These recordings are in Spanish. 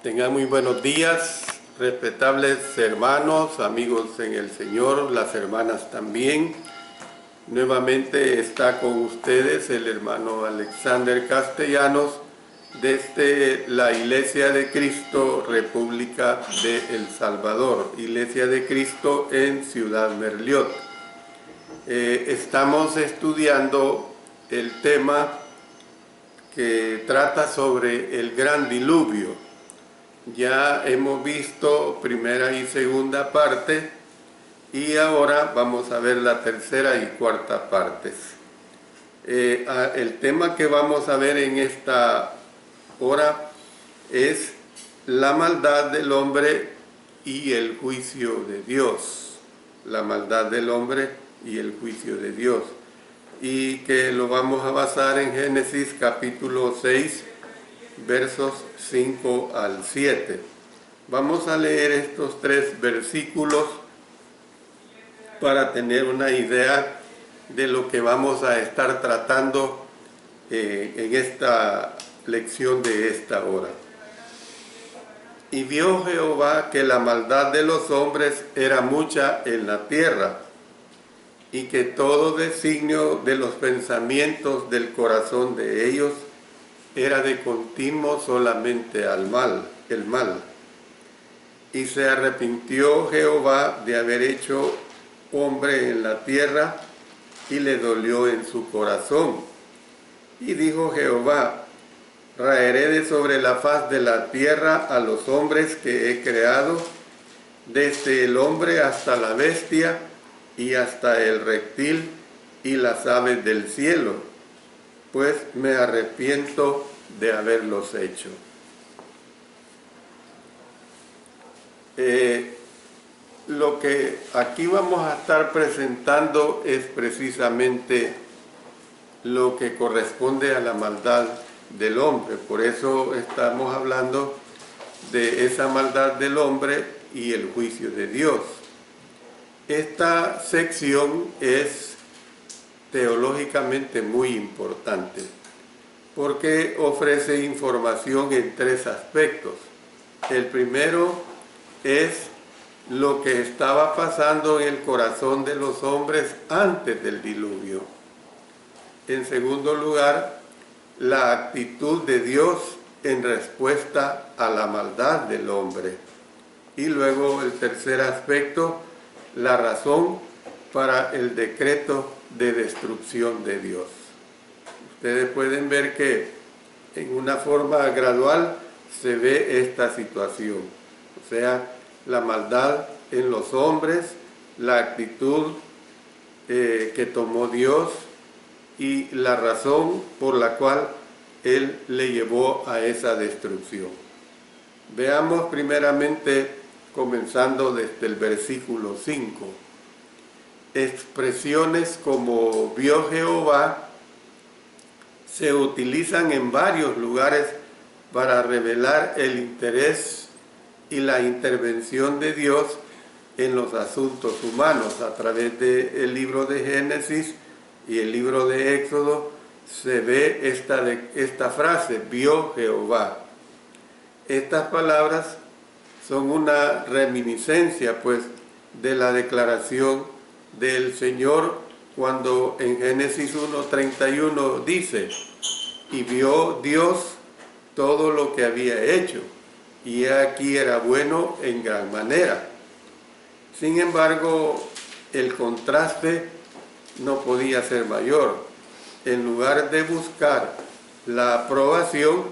Tengan muy buenos días, respetables hermanos, amigos en el Señor, las hermanas también. Nuevamente está con ustedes el hermano Alexander Castellanos desde la Iglesia de Cristo, República de El Salvador, Iglesia de Cristo en Ciudad Merliot. Estamos estudiando el tema que trata sobre el gran diluvio. Ya hemos visto primera y segunda parte y ahora vamos a ver la tercera y cuarta partes. El tema que vamos a ver en esta hora es la maldad del hombre y el juicio de Dios. La maldad del hombre y el juicio de Dios. Y que lo vamos a basar en Génesis capítulo 6, versos 5 al 7. Vamos a leer estos tres versículos para tener una idea de lo que vamos a estar tratando en esta lección de esta hora. Y vio Jehová que la maldad de los hombres era mucha en la tierra, y que todo designio de los pensamientos del corazón de ellos era de continuo solamente el mal. Y se arrepintió Jehová de haber hecho hombre en la tierra, y le dolió en su corazón. Y dijo Jehová: raeré de sobre la faz de la tierra a los hombres que he creado, desde el hombre hasta la bestia, y hasta el reptil y las aves del cielo, pues me arrepiento de haberlos hecho. Lo que aquí vamos a estar presentando es precisamente lo que corresponde a la maldad del hombre. Por eso estamos hablando de esa maldad del hombre y el juicio de Dios. Esta sección es teológicamente muy importante porque ofrece información en tres aspectos. El primero es lo que estaba pasando en el corazón de los hombres antes del diluvio. En segundo lugar, la actitud de Dios en respuesta a la maldad del hombre. Y luego el tercer aspecto, la razón para el decreto de destrucción de Dios. Ustedes pueden ver que en una forma gradual se ve esta situación, o sea, la maldad en los hombres, la actitud que tomó Dios y la razón por la cual Él le llevó a esa destrucción. Veamos primeramente, comenzando desde el versículo 5, expresiones como vio Jehová se utilizan en varios lugares para revelar el interés y la intervención de Dios en los asuntos humanos. A través del libro de Génesis y el libro de Éxodo se ve esta frase, vio Jehová. Estas palabras son una reminiscencia pues de la declaración del Señor cuando en Génesis 1:31 dice: y vio Dios todo lo que había hecho, y aquí era bueno en gran manera. Sin embargo, el contraste no podía ser mayor. En lugar de buscar la aprobación,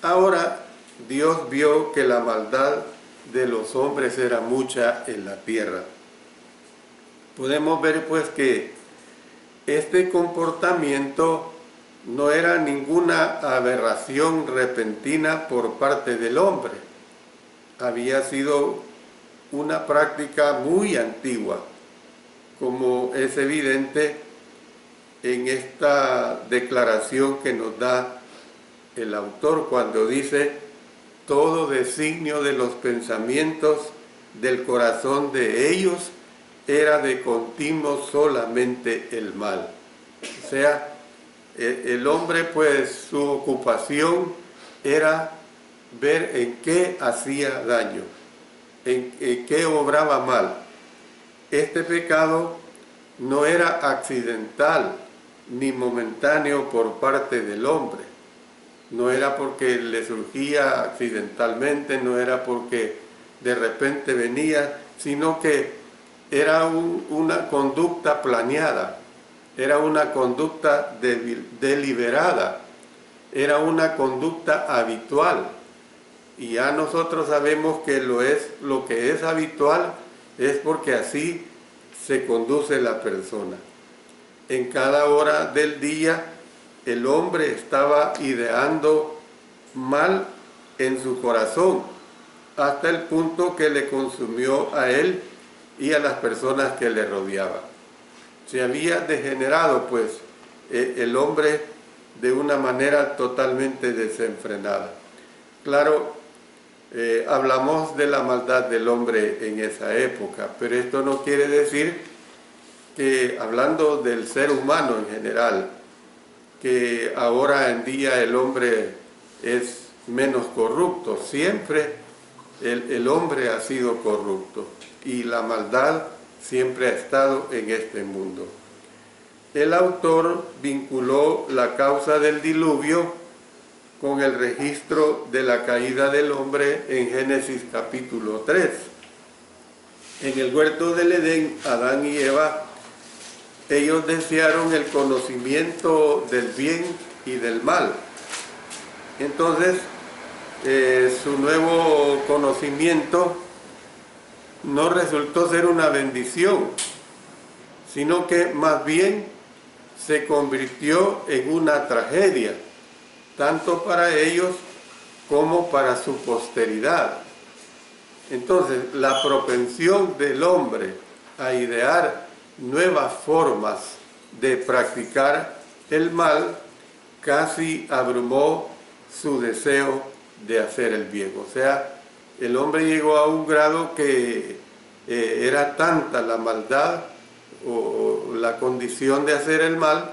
ahora Dios vio que la maldad de los hombres era mucha en la tierra. Podemos ver pues que este comportamiento no era ninguna aberración repentina por parte del hombre. Había sido una práctica muy antigua, como es evidente en esta declaración que nos da el autor cuando dice: todo designio de los pensamientos del corazón de ellos era de continuo solamente el mal. O sea, el hombre pues su ocupación era ver en qué hacía daño, en qué obraba mal. Este pecado no era accidental ni momentáneo por parte del hombre. No era porque le surgía accidentalmente, no era porque de repente venía, sino que era una conducta planeada, era una conducta deliberada, era una conducta habitual. Y ya nosotros sabemos que lo que es habitual es porque así se conduce la persona. En cada hora del día el hombre estaba ideando mal en su corazón, hasta el punto que le consumió a él y a las personas que le rodeaban. Se había degenerado pues el hombre de una manera totalmente desenfrenada. Claro, hablamos de la maldad del hombre en esa época, pero esto no quiere decir que, hablando del ser humano en general, que ahora en día el hombre es menos corrupto. Siempre el hombre ha sido corrupto y la maldad siempre ha estado en este mundo. El autor vinculó la causa del diluvio con el registro de la caída del hombre en Génesis capítulo 3. En el huerto del Edén, Adán y Eva, ellos desearon el conocimiento del bien y del mal. Entonces, su nuevo conocimiento no resultó ser una bendición, sino que más bien se convirtió en una tragedia, tanto para ellos como para su posteridad. Entonces, la propensión del hombre a idear nuevas formas de practicar el mal casi abrumó su deseo de hacer el bien. O sea, el hombre llegó a un grado que era tanta la maldad o la condición de hacer el mal,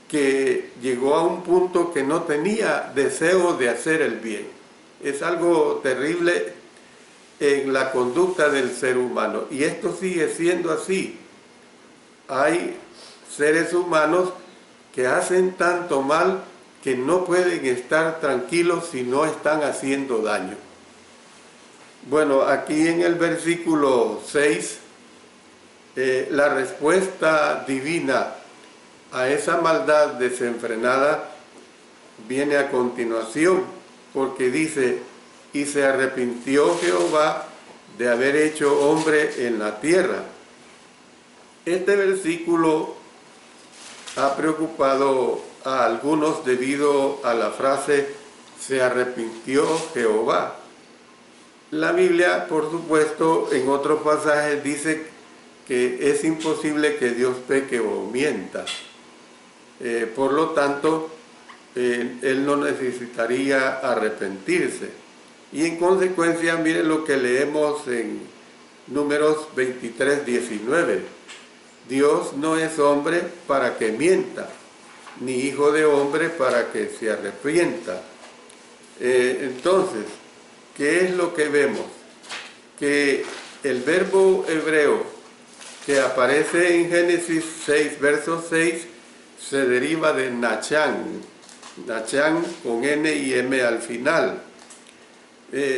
que llegó a un punto que no tenía deseo de hacer el bien. Es algo terrible en la conducta del ser humano, y esto sigue siendo así. Hay seres humanos que hacen tanto mal que no pueden estar tranquilos si no están haciendo daño. Bueno, aquí en el versículo 6, la respuesta divina a esa maldad desenfrenada viene a continuación, porque dice: y se arrepintió Jehová de haber hecho hombre en la tierra. Este versículo ha preocupado a algunos debido a la frase se arrepintió Jehová. La Biblia, por supuesto, en otros pasajes dice que es imposible que Dios peque o mienta. Por lo tanto, Él no necesitaría arrepentirse. Y en consecuencia, miren lo que leemos en Números 23, 19. Dios no es hombre para que mienta, ni hijo de hombre para que se arrepienta. Entonces, ¿qué es lo que vemos? Que el verbo hebreo que aparece en Génesis 6, verso 6, se deriva de nachán, nachán con N y M al final.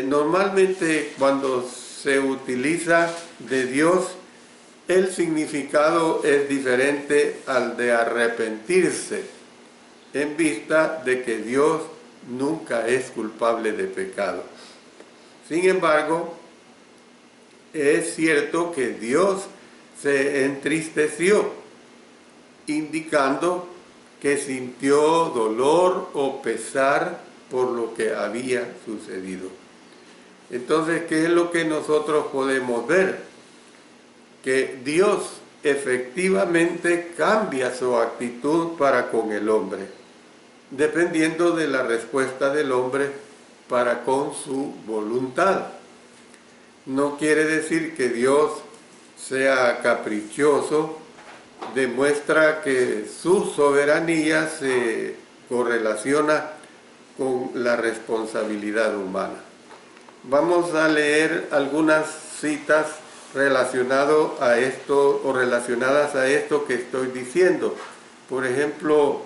Normalmente cuando se utiliza de Dios, el significado es diferente al de arrepentirse, en vista de que Dios nunca es culpable de pecado. Sin embargo, es cierto que Dios se entristeció, indicando que sintió dolor o pesar por lo que había sucedido. Entonces, ¿qué es lo que nosotros podemos ver? Que Dios efectivamente cambia su actitud para con el hombre, dependiendo de la respuesta del hombre para con su voluntad. No quiere decir que Dios sea caprichoso, demuestra que su soberanía se correlaciona con la responsabilidad humana. Vamos a leer algunas citas relacionadas a esto que estoy diciendo. Por ejemplo,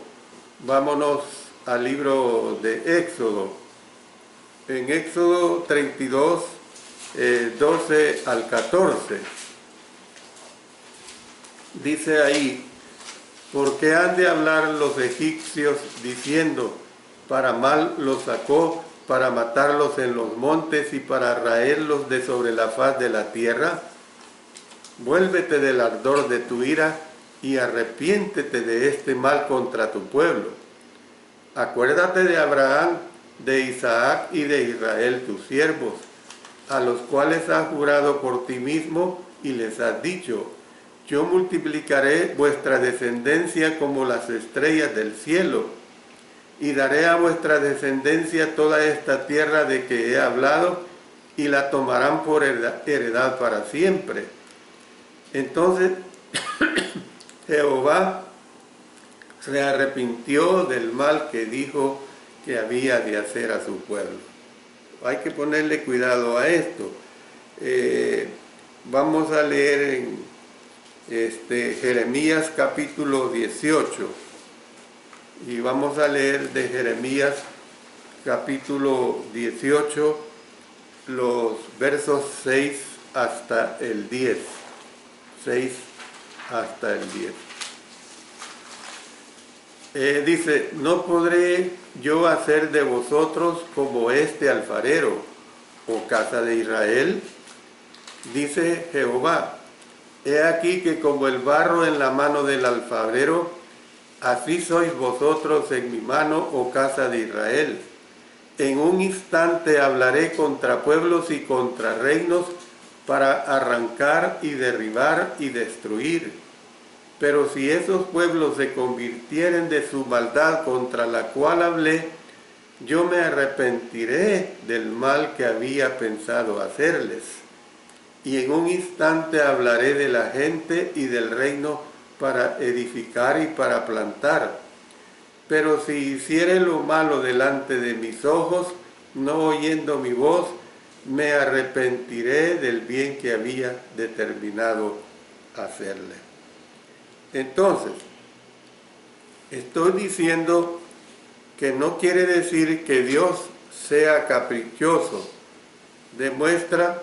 vámonos al libro de Éxodo. En Éxodo 32, 12 al 14, dice ahí: ¿por qué han de hablar los egipcios diciendo, para mal los sacó, para matarlos en los montes y para raerlos de sobre la faz de la tierra? Vuélvete del ardor de tu ira y arrepiéntete de este mal contra tu pueblo. Acuérdate de Abraham, de Isaac y de Israel tus siervos, a los cuales has jurado por ti mismo y les has dicho: yo multiplicaré vuestra descendencia como las estrellas del cielo, y daré a vuestra descendencia toda esta tierra de que he hablado, y la tomarán por heredad para siempre. Entonces Jehová se arrepintió del mal que dijo que había de hacer a su pueblo. Hay que ponerle cuidado a esto. Vamos a leer en Jeremías capítulo 18, y vamos a leer de Jeremías capítulo 18 los versos 6 hasta el 10. 6 hasta el 10. Dice: no podré yo hacer de vosotros como este alfarero, oh casa de Israel, dice Jehová. He aquí que como el barro en la mano del alfarero, así sois vosotros en mi mano, oh casa de Israel. En un instante hablaré contra pueblos y contra reinos, para arrancar y derribar y destruir. Pero si esos pueblos se convirtieren de su maldad contra la cual hablé, yo me arrepentiré del mal que había pensado hacerles. Y en un instante hablaré de la gente y del reino para edificar y para plantar. Pero si hiciere lo malo delante de mis ojos, no oyendo mi voz, me arrepentiré del bien que había determinado hacerle. Entonces, estoy diciendo que no quiere decir que Dios sea caprichoso. Demuestra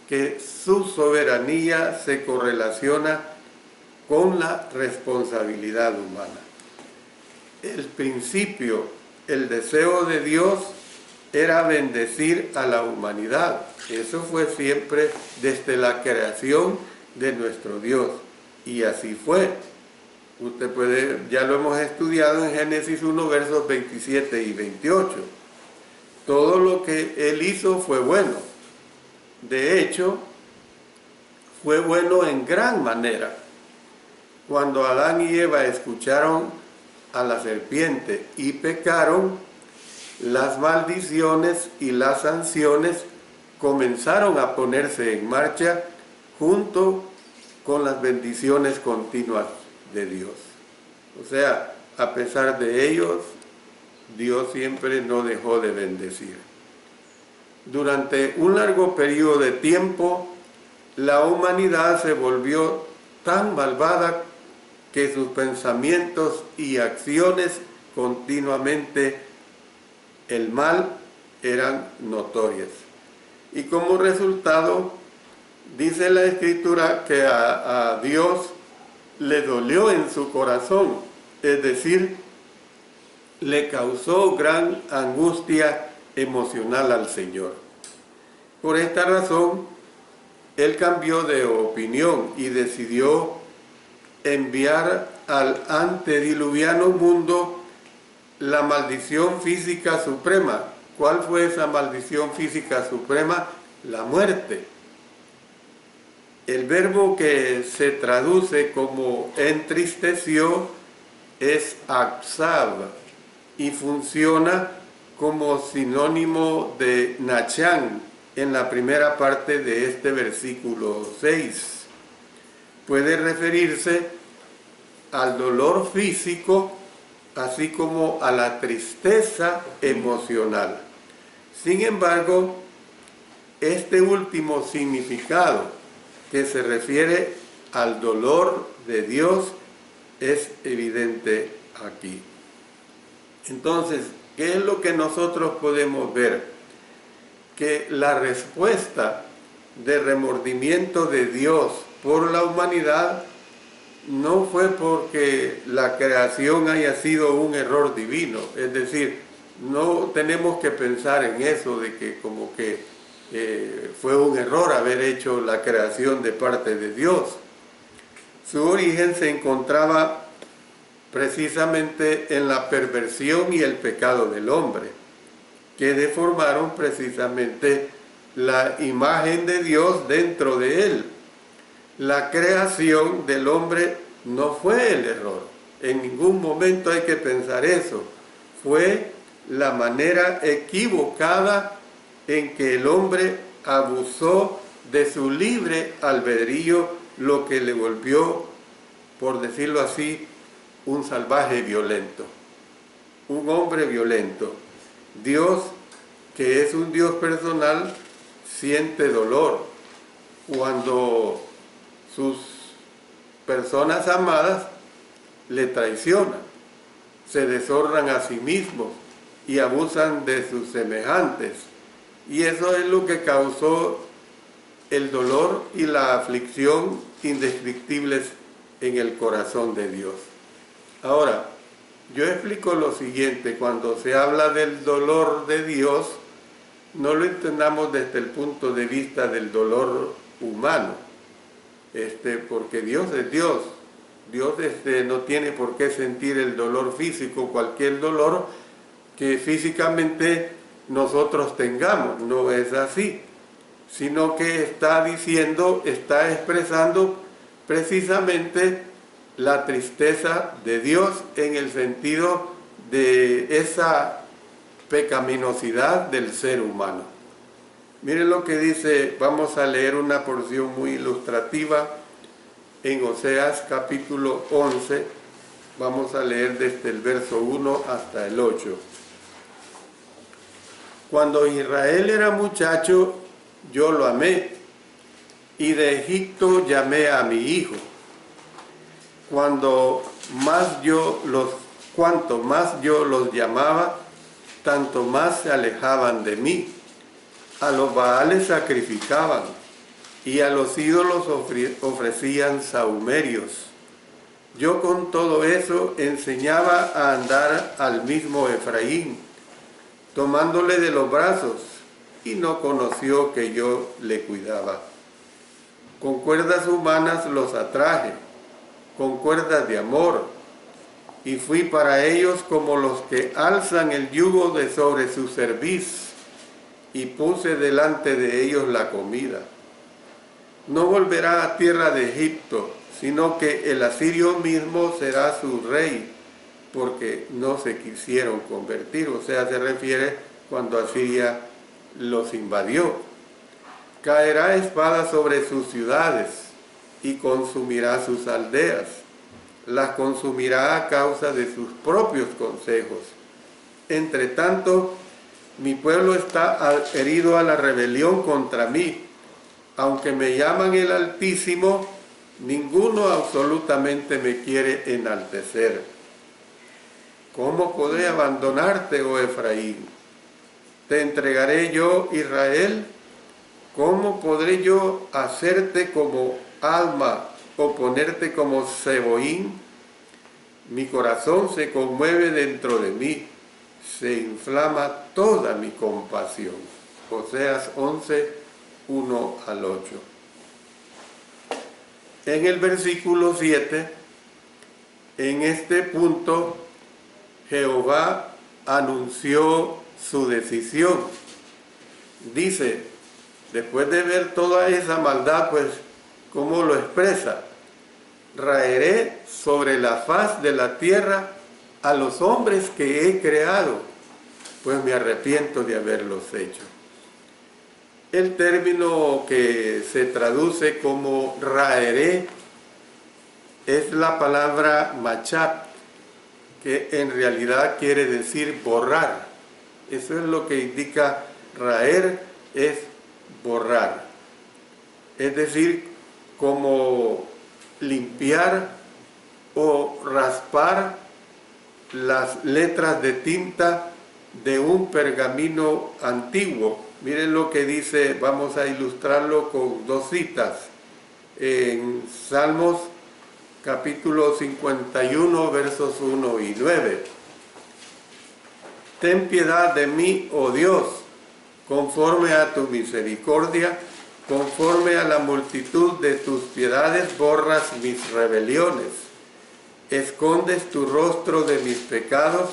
que su soberanía se correlaciona con la responsabilidad humana. El principio, el deseo de Dios era bendecir a la humanidad. Eso fue siempre desde la creación de nuestro Dios. Y así fue. Usted puede, ya lo hemos estudiado en Génesis 1, versos 27 y 28. Todo lo que Él hizo fue bueno. De hecho, fue bueno en gran manera. Cuando Adán y Eva escucharon a la serpiente y pecaron, las maldiciones y las sanciones comenzaron a ponerse en marcha junto con las bendiciones continuas de Dios. O sea, a pesar de ellos, Dios siempre no dejó de bendecir. Durante un largo periodo de tiempo, la humanidad se volvió tan malvada que sus pensamientos y acciones continuamente el mal eran notorias. Y como resultado, dice la Escritura que a Dios le dolió en su corazón, es decir, le causó gran angustia emocional al Señor. Por esta razón, Él cambió de opinión y decidió enviar al antediluviano mundo la maldición física suprema. ¿Cuál fue esa maldición física suprema? La muerte. El verbo que se traduce como entristeció es aksab y funciona como sinónimo de nachán en la primera parte de este versículo 6. Puede referirse al dolor físico, así como a la tristeza emocional. Sin embargo, este último significado, que se refiere al dolor de Dios, es evidente aquí. Entonces, ¿qué es lo que nosotros podemos ver? Que la respuesta de remordimiento de Dios por la humanidad no fue porque la creación haya sido un error divino. Es decir, no tenemos que pensar en eso de que como que fue un error haber hecho la creación de parte de Dios. Su origen se encontraba precisamente en la perversión y el pecado del hombre, que deformaron precisamente la imagen de Dios dentro de él. La creación del hombre no fue el error. En ningún momento hay que pensar eso. Fue la manera equivocada en que el hombre abusó de su libre albedrío, lo que le volvió, por decirlo así, un salvaje violento, un hombre violento. Dios, que es un Dios personal, siente dolor cuando sus personas amadas le traicionan, se deshonran a sí mismos y abusan de sus semejantes. Y eso es lo que causó el dolor y la aflicción indescriptibles en el corazón de Dios. Ahora, yo explico lo siguiente: cuando se habla del dolor de Dios, no lo entendamos desde el punto de vista del dolor humano, porque Dios es Dios. Dios no tiene por qué sentir el dolor físico, cualquier dolor que físicamente nosotros tengamos. No es así, sino que está diciendo, está expresando precisamente la tristeza de Dios en el sentido de esa pecaminosidad del ser humano. Miren lo que dice, vamos a leer una porción muy ilustrativa en Oseas capítulo 11, vamos a leer desde el verso 1 hasta el 8. Cuando Israel era muchacho, yo lo amé, y de Egipto llamé a mi hijo. Cuanto más yo los llamaba, tanto más se alejaban de mí. A los Baales sacrificaban, y a los ídolos ofrecían sahumerios. Yo con todo eso enseñaba a andar al mismo Efraín, tomándole de los brazos, y no conoció que yo le cuidaba. Con cuerdas humanas los atraje, con cuerdas de amor, y fui para ellos como los que alzan el yugo de sobre su cerviz, y puse delante de ellos la comida. No volverá a tierra de Egipto, sino que el asirio mismo será su rey, porque no se quisieron convertir. O sea, se refiere cuando Asiria los invadió. Caerá espada sobre sus ciudades y consumirá sus aldeas. Las consumirá a causa de sus propios consejos. Entre tanto, mi pueblo está herido a la rebelión contra mí. Aunque me llaman el Altísimo, ninguno absolutamente me quiere enaltecer. ¿Cómo podré abandonarte, oh Efraín? ¿Te entregaré yo, Israel? ¿Cómo podré yo hacerte como Alma o ponerte como Seboín? Mi corazón se conmueve dentro de mí, se inflama toda mi compasión. Oseas 11, 1 al 8. En el versículo 7, en este punto, Jehová anunció su decisión. Dice, después de ver toda esa maldad, pues, ¿cómo lo expresa? Raeré sobre la faz de la tierra a los hombres que he creado, pues me arrepiento de haberlos hecho. El término que se traduce como raeré es la palabra machat, que en realidad quiere decir borrar. Eso es lo que indica raer, es borrar. Es decir, como limpiar o raspar las letras de tinta de un pergamino antiguo. Miren lo que dice, vamos a ilustrarlo con dos citas. En Salmos capítulo 51, versos 1 y 9. Ten piedad de mí, oh Dios, conforme a tu misericordia, conforme a la multitud de tus piedades, borras mis rebeliones. Escondes tu rostro de mis pecados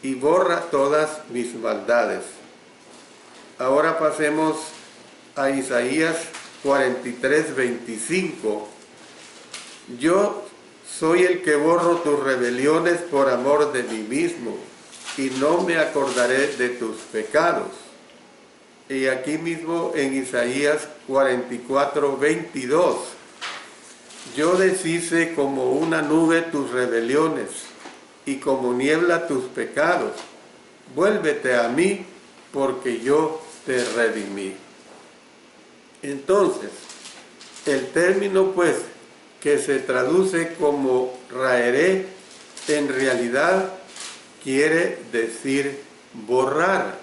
y borra todas mis maldades. Ahora pasemos a Isaías 43, 25. Yo soy el que borro tus rebeliones por amor de mí mismo, y no me acordaré de tus pecados. Y aquí mismo en Isaías 44, 22. Yo deshice como una nube tus rebeliones, y como niebla tus pecados. Vuélvete a mí, porque yo te redimí. Entonces, el término pues que se traduce como raeré, en realidad quiere decir borrar,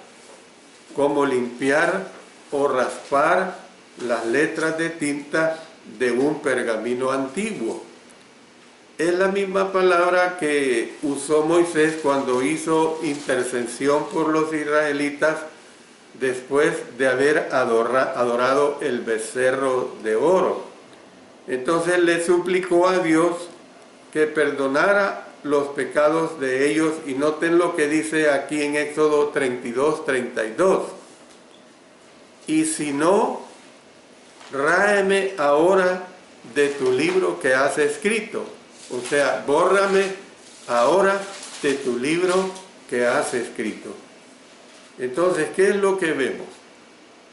como limpiar o raspar las letras de tinta de un pergamino antiguo. Es la misma palabra que usó Moisés cuando hizo intercesión por los israelitas después de haber adorado el becerro de oro. Entonces le suplicó a Dios que perdonara los pecados de ellos, y noten lo que dice aquí en Éxodo 32, 32. Y si no, ráeme ahora de tu libro que has escrito. O sea, bórrame ahora de tu libro que has escrito. Entonces, ¿qué es lo que vemos?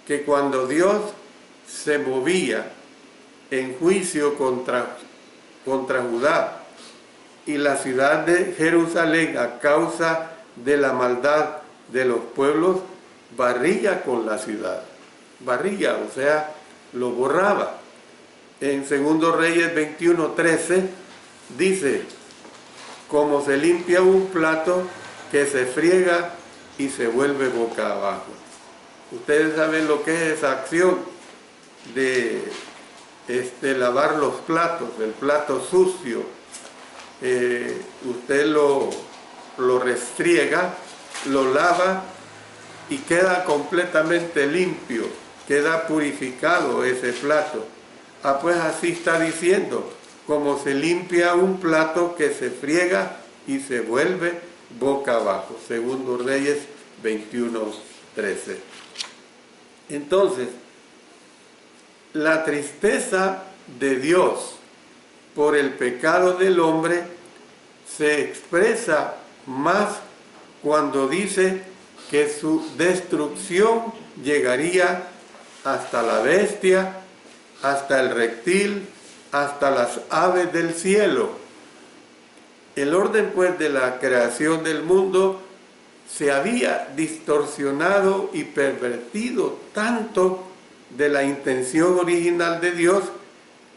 Que cuando Dios se movía en juicio contra Judá y la ciudad de Jerusalén a causa de la maldad de los pueblos, barría con la ciudad. Barría, o sea, lo borraba. En 2 Reyes 21, 13 dice, como se limpia un plato que se friega y se vuelve boca abajo. Ustedes saben lo que es esa acción de lavar los platos, el plato sucio. Usted lo restriega, lo lava y queda completamente limpio, queda purificado ese plato. Ah, pues así está diciendo, como se limpia un plato que se friega y se vuelve boca abajo. 2 Reyes 21, 13. Entonces, la tristeza de Dios por el pecado del hombre se expresa más cuando dice que su destrucción llegaría hasta la bestia, hasta el reptil, hasta las aves del cielo. El orden pues de la creación del mundo se había distorsionado y pervertido tanto de la intención original de Dios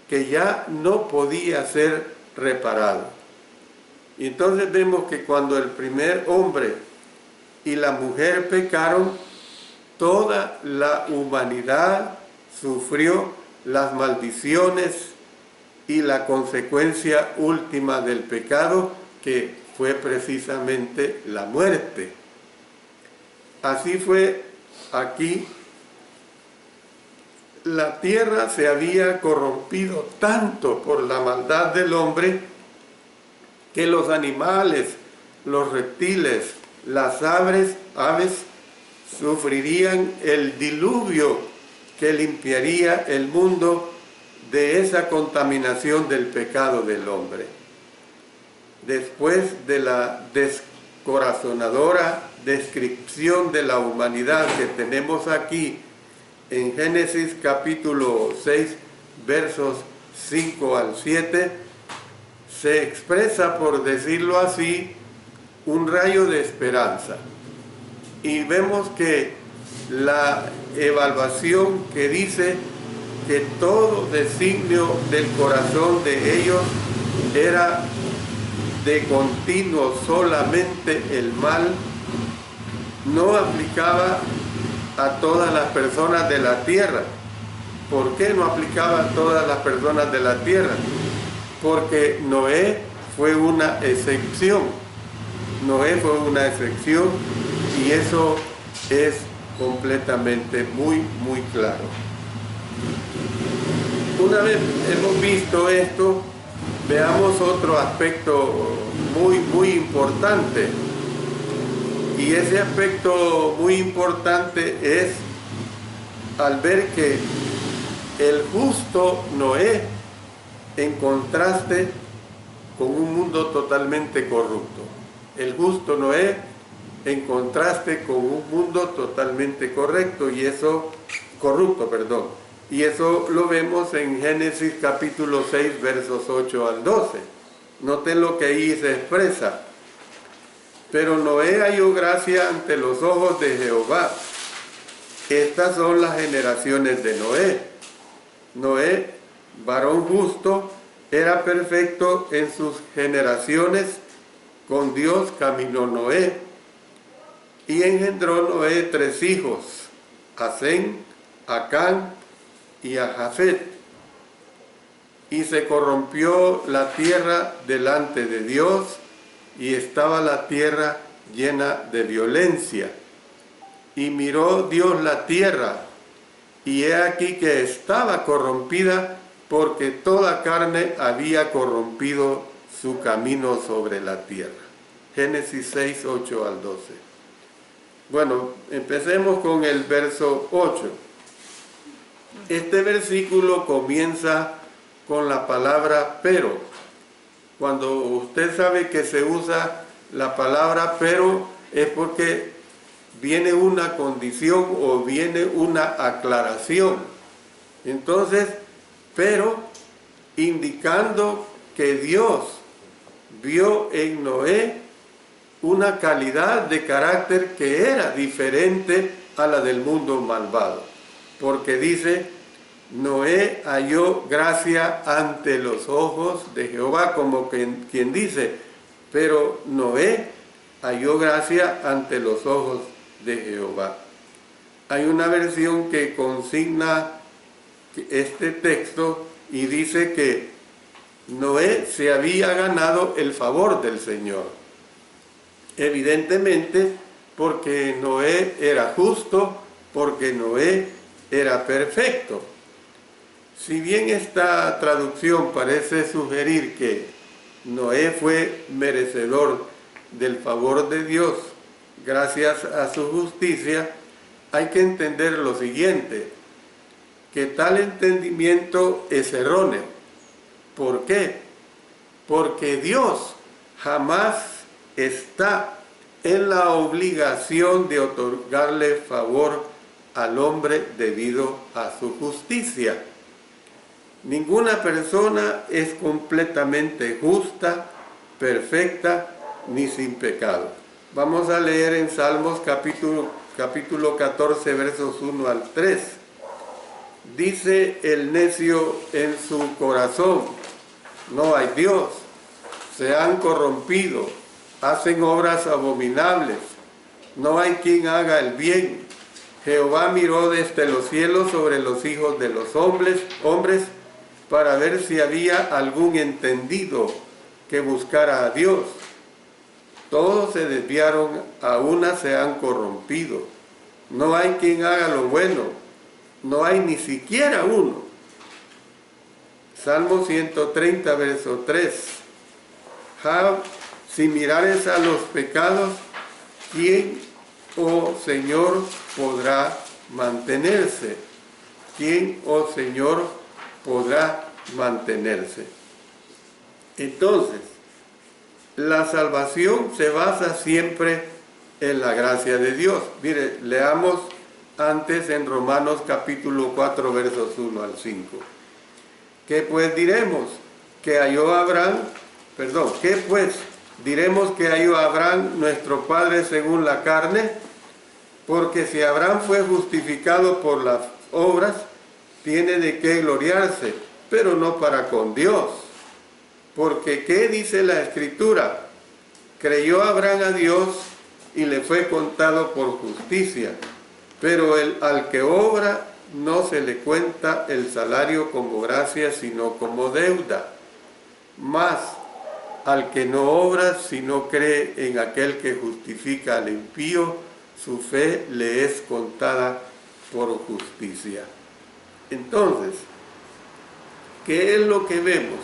que ya no podía ser reparado. Y entonces vemos que cuando el primer hombre y la mujer pecaron, toda la humanidad sufrió las maldiciones y la consecuencia última del pecado, que fue precisamente la muerte. Así fue aquí. La tierra se había corrompido tanto por la maldad del hombre que los animales, los reptiles, las aves sufrirían el diluvio que limpiaría el mundo de esa contaminación del pecado del hombre. Después de la descorazonadora descripción de la humanidad que tenemos aquí en Génesis capítulo 6, versos 5 al 7, se expresa, por decirlo así, un rayo de esperanza. Y vemos que la evaluación que dice que todo designio del corazón de ellos era de continuo solamente el mal, no aplicaba a todas las personas de la tierra. ¿Por qué no aplicaba a todas las personas de la tierra? Porque Noé fue una excepción. Noé fue una excepción y eso es completamente muy claro. Una vez hemos visto esto, veamos otro aspecto muy importante. Y ese aspecto muy importante es al ver que el justo Noé, en contraste con un mundo totalmente corrupto. El justo Noé, en contraste con un mundo totalmente corrupto, y eso lo vemos en Génesis capítulo 6, versos 8 al 12. Noten lo que ahí se expresa. Pero Noé halló gracia ante los ojos de Jehová. Estas son las generaciones de Noé. Noé, varón justo, era perfecto en sus generaciones. Con Dios caminó Noé. Y engendró Noé 3 hijos, a Sem, a Cam y a Jafet. Y se corrompió la tierra delante de Dios, y estaba la tierra llena de violencia. Y miró Dios la tierra, y he aquí que estaba corrompida, porque toda carne había corrompido su camino sobre la tierra. Génesis 6, 8 al 12. Bueno, empecemos con el verso 8. Este versículo comienza con la palabra pero. Cuando usted sabe que se usa la palabra pero, es porque viene una condición o viene una aclaración. Entonces, pero, indicando que Dios vio en Noé una calidad de carácter que era diferente a la del mundo malvado. Porque dice, Noé halló gracia ante los ojos de Jehová, como quien dice, pero Noé halló gracia ante los ojos de Jehová. Hay una versión que consigna este texto y dice que Noé se había ganado el favor del Señor. Evidentemente, porque Noé era justo, porque Noé era perfecto. Si bien esta traducción parece sugerir que Noé fue merecedor del favor de Dios gracias a su justicia, hay que entender lo siguiente, que tal entendimiento es erróneo. ¿Por qué? Porque Dios jamás está en la obligación de otorgarle favor al hombre debido a su justicia. Ninguna persona es completamente justa, perfecta, ni sin pecado. Vamos a leer en Salmos capítulo 14, versos 1 al 3. Dice el necio en su corazón, no hay Dios, se han corrompido, hacen obras abominables, no hay quien haga el bien. Jehová miró desde los cielos sobre los hijos de los hombres, para ver si había algún entendido que buscara a Dios. Todos se desviaron, a una se han corrompido. No hay quien haga lo bueno, no hay ni siquiera uno. Salmo 130, verso 3. Si mirares a los pecados, ¿quién, oh Señor, podrá mantenerse? ¿Quién, oh Señor, podrá mantenerse? Entonces, la salvación se basa siempre en la gracia de Dios. Mire, leamos antes en Romanos capítulo 4, versos 1 al 5. ¿Qué pues diremos? ¿Qué pues diremos que halló a Abraham, nuestro padre según la carne, porque si Abraham fue justificado por las obras, tiene de qué gloriarse, pero no para con Dios. Porque ¿qué dice la Escritura? Creyó Abraham a Dios y le fue contado por justicia, pero al que obra no se le cuenta el salario como gracia, sino como deuda. Mas al que no obra, sino cree en aquel que justifica al impío, su fe le es contada por justicia. Entonces, ¿qué es lo que vemos?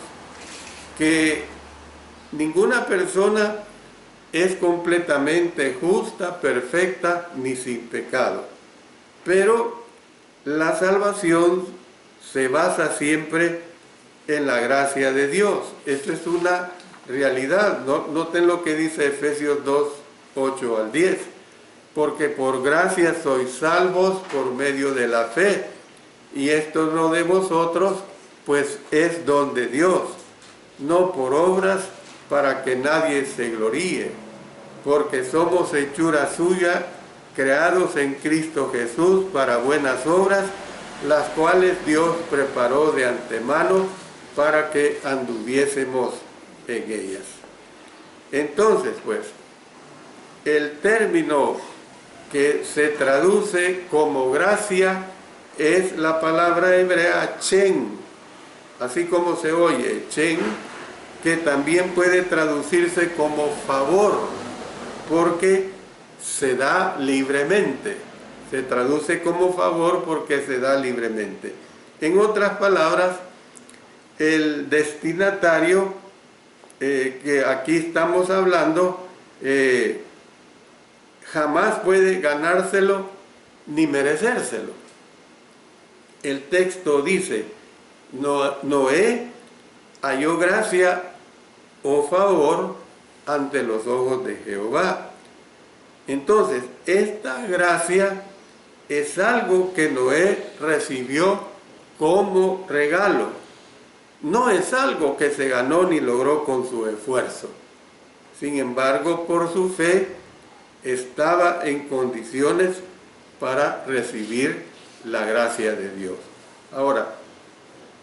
Que ninguna persona es completamente justa, perfecta, ni sin pecado. Pero la salvación se basa siempre en la gracia de Dios. Esto es una realidad. Noten lo que dice Efesios 2, 8 al 10. Porque por gracia sois salvos por medio de la fe. Y esto no de vosotros, pues es don de Dios, no por obras para que nadie se gloríe. Porque somos hechura suya, creados en Cristo Jesús para buenas obras, las cuales Dios preparó de antemano para que anduviésemos en ellas. Entonces, pues, el término que se traduce como gracia es la palabra hebrea chen, así como se oye, chen, que también puede traducirse como favor, porque se da libremente. Se traduce como favor porque se da libremente. En otras palabras, el destinatario que aquí estamos hablando jamás puede ganárselo ni merecérselo. El texto dice, Noé halló gracia o favor ante los ojos de Jehová. Entonces, esta gracia es algo que Noé recibió como regalo. No es algo que se ganó ni logró con su esfuerzo. Sin embargo, por su fe, estaba en condiciones para recibir la gracia de Dios. Ahora,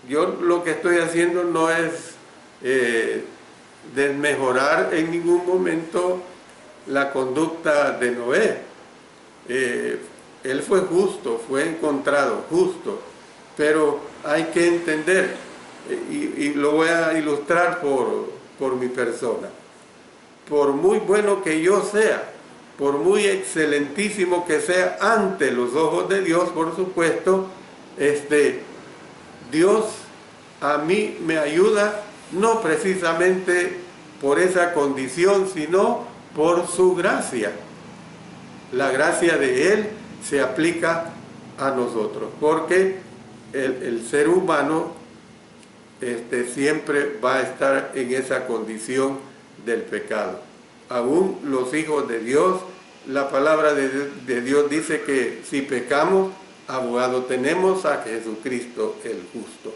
yo lo que estoy haciendo no es desmejorar en ningún momento la conducta de Noé. Él fue justo, fue encontrado justo, pero hay que entender, y lo voy a ilustrar por mi persona. Por muy bueno que yo sea, por muy excelentísimo que sea ante los ojos de Dios, por supuesto, Dios a mí me ayuda no precisamente por esa condición, sino por su gracia. La gracia de Él se aplica a nosotros, porque el ser humano siempre va a estar en esa condición del pecado. Aún los hijos de Dios, la palabra de Dios dice que si pecamos, abogado tenemos a Jesucristo el justo.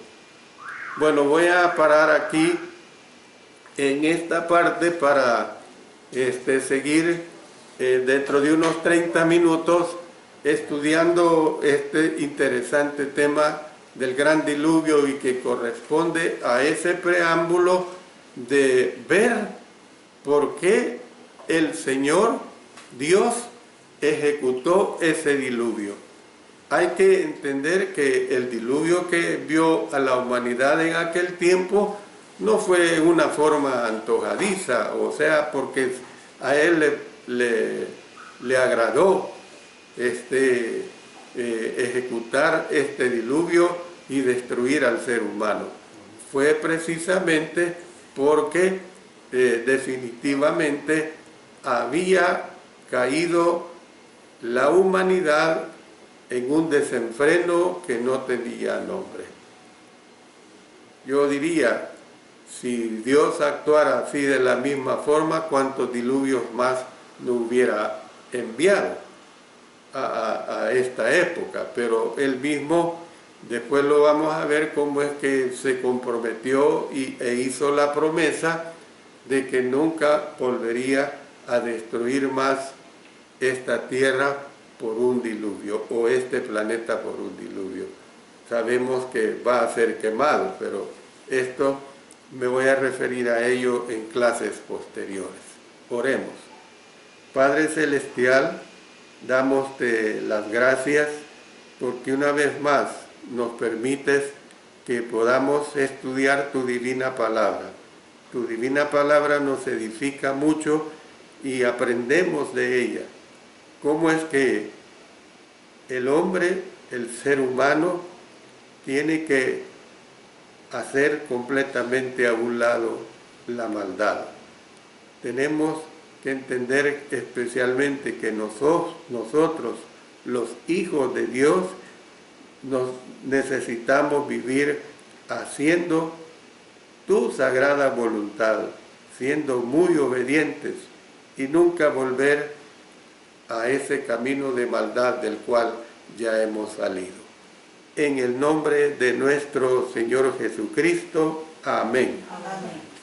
Bueno, voy a parar aquí en esta parte para seguir dentro de unos 30 minutos estudiando este interesante tema del gran diluvio y que corresponde a ese preámbulo de ver por qué el Señor Dios ejecutó ese diluvio. Hay que entender que el diluvio que vio a la humanidad en aquel tiempo no fue una forma antojadiza, o sea, porque a Él le agradó ejecutar este diluvio y destruir al ser humano. Fue precisamente porque definitivamente había caído la humanidad en un desenfreno que no tenía nombre. Yo diría, si Dios actuara así de la misma forma, ¿cuántos diluvios más no hubiera enviado a esta época? Pero Él mismo, después lo vamos a ver cómo es que se comprometió e hizo la promesa de que nunca volvería a destruir más esta tierra por un diluvio, o este planeta por un diluvio. Sabemos que va a ser quemado, pero esto me voy a referir a ello en clases posteriores. Oremos. Padre Celestial, damos-te las gracias porque una vez más nos permites que podamos estudiar tu divina palabra. Tu divina palabra nos edifica mucho y aprendemos de ella. ¿Cómo es que el hombre, el ser humano, tiene que hacer completamente a un lado la maldad? Tenemos que entender especialmente que nosotros, los hijos de Dios, nos necesitamos vivir haciendo tu sagrada voluntad, siendo muy obedientes y nunca volver a ese camino de maldad del cual ya hemos salido. En el nombre de nuestro Señor Jesucristo. Amén. Amén.